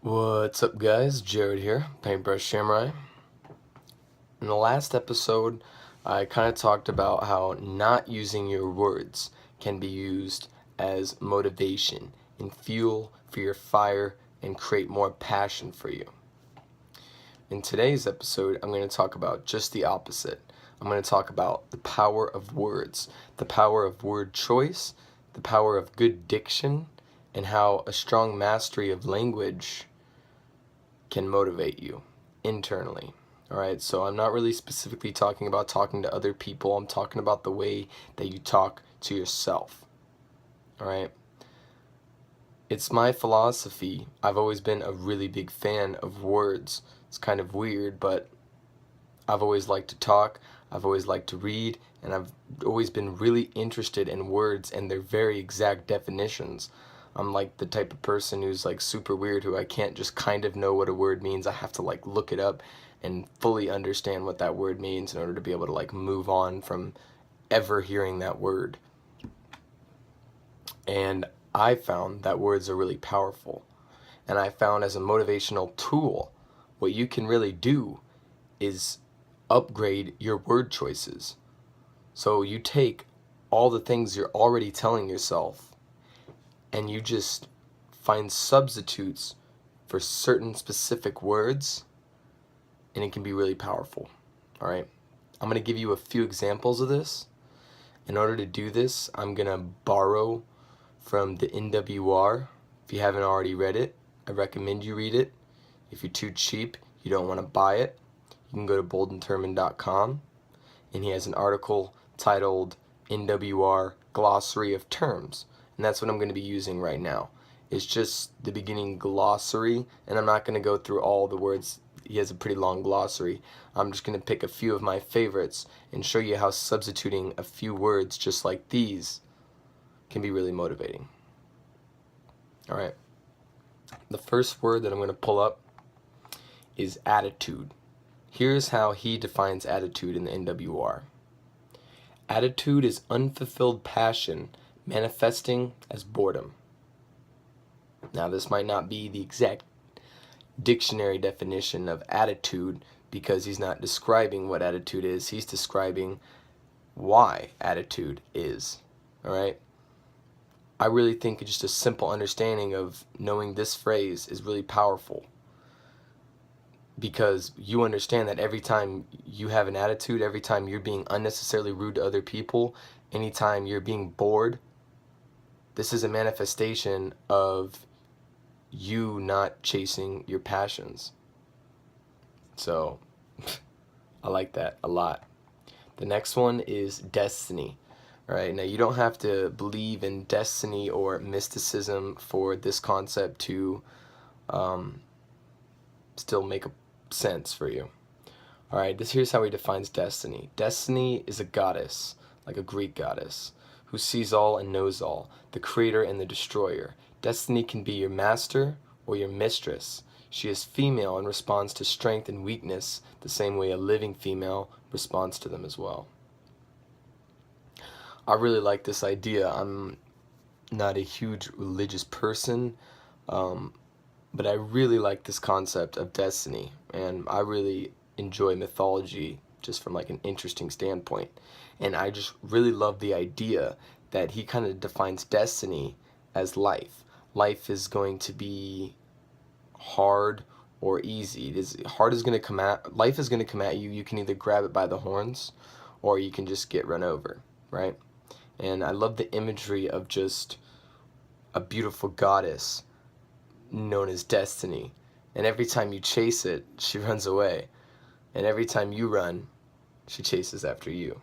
What's up, guys? Jared here, Paintbrush Samurai. In the last episode, I kind of talked about how not using your words can be used as motivation and fuel for your fire and create more passion for you. In today's episode, I'm going to talk about just the opposite. I'm going to talk about the power of words, the power of word choice, the power of good diction, and how a strong mastery of language can motivate you internally. Alright, so I'm not really specifically talking about talking to other people. I'm talking about the way that you talk to yourself. Alright, it's my philosophy. I've always been a really big fan of words. It's kind of weird, but I've always liked to talk, I've always liked to read, and I've always been really interested in words and their very exact definitions. I'm like the type of person who's like super weird, who I can't just kind of know what a word means. I have to like look it up and fully understand what that word means in order to be able to like move on from ever hearing that word. And I found that words are really powerful. And I found as a motivational tool, what you can really do is upgrade your word choices. So you take all the things you're already telling yourself and you just find substitutes for certain specific words, and it can be really powerful. Alright, I'm going to give you a few examples of this. In order to do this, I'm going to borrow from the NWR. If you haven't already read it, I recommend you read it. If you're too cheap, you don't want to buy it, you can go to boldanddetermined.com, and he has an article titled NWR Glossary of Terms. And that's what I'm going to be using right now. It's just the beginning glossary, and I'm not going to go through all the words. He has a pretty long glossary. I'm just going to pick a few of my favorites and show you how substituting a few words just like these can be really motivating. Alright, the first word that I'm going to pull up is attitude. Here's how he defines attitude in the NWR. Attitude is unfulfilled passion manifesting as boredom. Now, this might not be the exact dictionary definition of attitude, because he's not describing what attitude is, he's describing why attitude is. Alright? I really think just a simple understanding of knowing this phrase is really powerful, because you understand that every time you have an attitude, every time you're being unnecessarily rude to other people, anytime you're being bored, this is a manifestation of you not chasing your passions. So, I like that a lot. The next one is destiny. Alright, now you don't have to believe in destiny or mysticism for this concept to still make sense for you. Alright, here's how he defines destiny. Destiny is a goddess, like a Greek goddess, who sees all and knows all, the creator and the destroyer. Destiny can be your master or your mistress. She is female and responds to strength and weakness the same way a living female responds to them as well. I really like this idea. I'm not a huge religious person, but I really like this concept of destiny, and I really enjoy mythology just from like an interesting standpoint. And I just really love the idea that he kind of defines destiny as life. Life is going to be hard or easy. Life is going to come at you. You can either grab it by the horns or you can just get run over, right? And I love the imagery of just a beautiful goddess known as destiny. And every time you chase it, she runs away. And every time you run, she chases after you.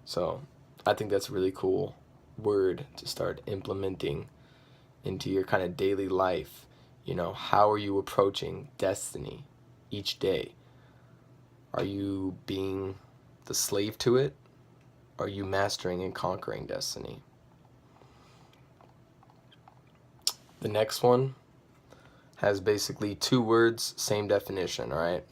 So I think that's a really cool word to start implementing into your kind of daily life. You know, how are you approaching destiny each day? Are you being the slave to it? Are you mastering and conquering destiny? The next one has basically two words, same definition, alright?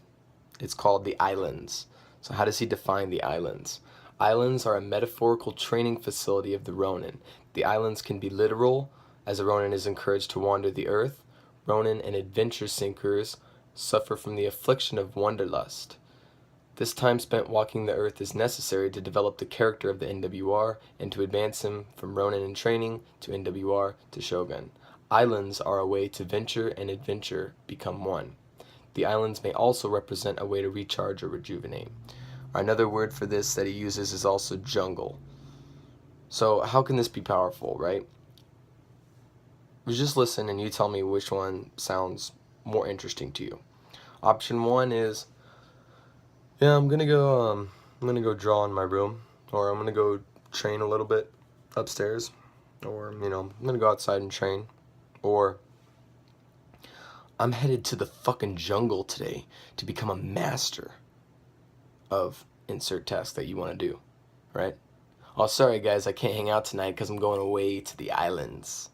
It's called the islands. So how does he define the islands? Islands are a metaphorical training facility of the Ronin. The islands can be literal, as a Ronin is encouraged to wander the earth, Ronin and adventure seekers suffer from the affliction of wanderlust. This time spent walking the earth is necessary to develop the character of the NWR and to advance him from Ronin in training to NWR to Shogun. Islands are a way to venture and adventure become one. The islands may also represent a way to recharge or rejuvenate. Another word for this that he uses is also jungle. So how can this be powerful, right? You just listen and you tell me which one sounds more interesting to you. Option 1 is, yeah, I'm gonna go draw in my room, or I'm gonna go train a little bit upstairs, or I'm gonna go outside and train, or I'm headed to the fucking jungle today to become a master of insert task that you want to do, right? Oh, sorry guys, I can't hang out tonight because I'm going away to the islands.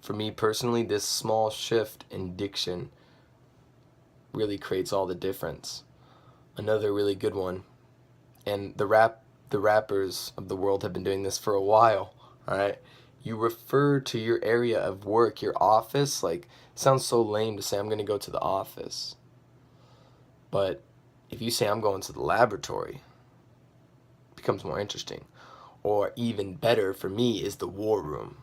For me personally, this small shift in diction really creates all the difference. Another really good one, and the rappers of the world have been doing this for a while, alright? You refer to your area of work, your office, like, it sounds so lame to say I'm going to go to the office. But if you say I'm going to the laboratory, it becomes more interesting. Or even better for me is the war room,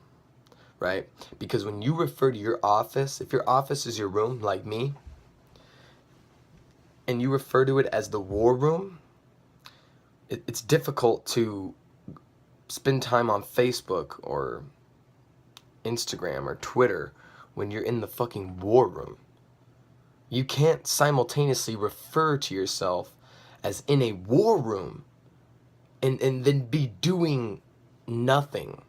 right? Because when you refer to your office, if your office is your room, like me, and you refer to it as the war room, it's difficult to spend time on Facebook or Instagram or Twitter when you're in the fucking war room. You can't simultaneously refer to yourself as in a war room and then be doing nothing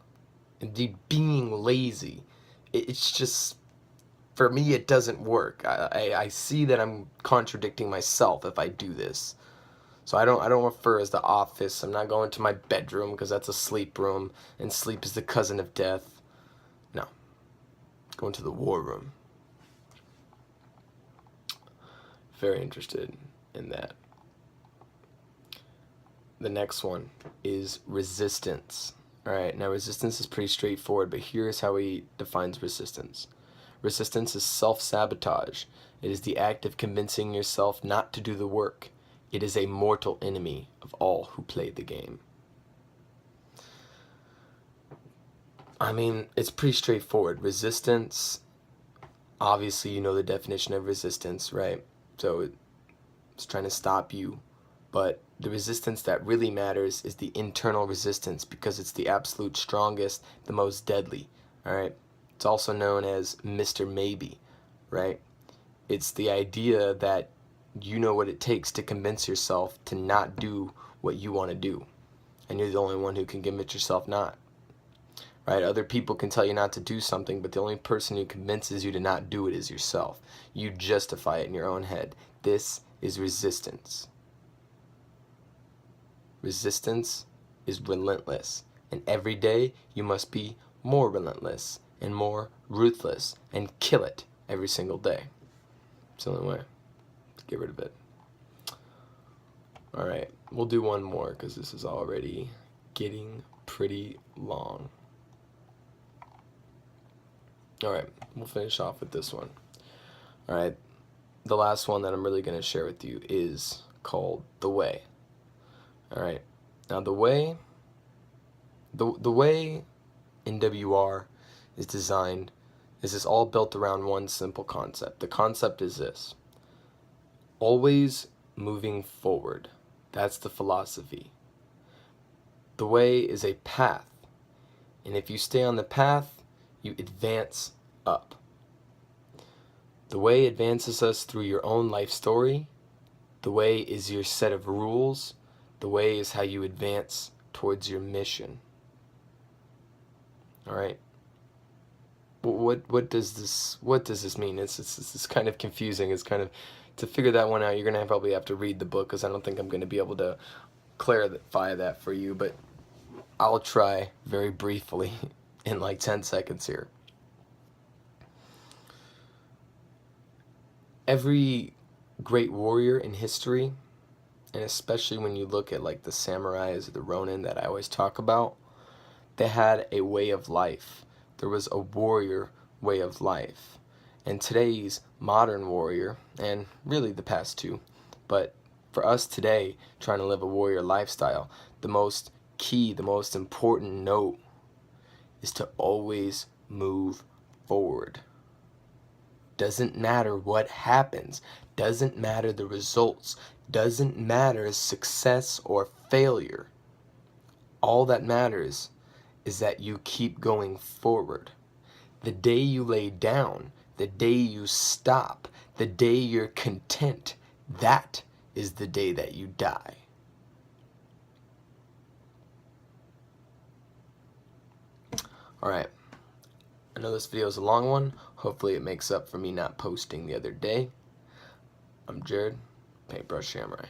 and be being lazy. It's just, for me, it doesn't work. I see that I'm contradicting myself if I do this. So I don't refer as the office. I'm not going to my bedroom because that's a sleep room, and sleep is the cousin of death. No. Going to the war room. Very interested in that. The next one is resistance. Alright, now resistance is pretty straightforward, but here's how he defines resistance. Resistance is self-sabotage. It is the act of convincing yourself not to do the work. It is a mortal enemy of all who play the game. I mean, it's pretty straightforward. Resistance, obviously you know the definition of resistance, right? So it's trying to stop you. But the resistance that really matters is the internal resistance, because it's the absolute strongest, the most deadly, alright? It's also known as Mr. Maybe, right? It's the idea that you know what it takes to convince yourself to not do what you want to do. And you're the only one who can convince yourself not. Right? Other people can tell you not to do something, but the only person who convinces you to not do it is yourself. You justify it in your own head. This is resistance. Resistance is relentless. And every day you must be more relentless and more ruthless and kill it every single day. It's the only way. Get rid of it. Alright, we'll do one more because this is already getting pretty long. Alright, we'll finish off with this one. Alright, the last one that I'm really going to share with you is called The Way. Alright, now the way NWR is designed is this all built around one simple concept. The concept is this: always moving forward. That's the philosophy. The way is a path, and if you stay on the path, you advance up. The way advances us through your own life story. The way is your set of rules. The way is how you advance towards your mission. All right. What does this mean? It's kind of confusing. It's kind of, to figure that one out, you're gonna probably have to read the book, because I don't think I'm gonna be able to clarify that for you. But I'll try very briefly in like 10 seconds here. Every great warrior in history, and especially when you look at like the samurais or the ronin that I always talk about, they had a way of life. there was a warrior way of life. And today's modern warrior, and really the past too, but for us today, trying to live a warrior lifestyle, the most key, the most important note is to always move forward. Doesn't matter what happens, doesn't matter the results, doesn't matter success or failure. All that matters is that you keep going forward. The day you lay down, the day you stop, the day you're content, that is the day that you die. Alright, I know this video is a long one. Hopefully it makes up for me not posting the other day. I'm Jared, Paintbrush Samurai.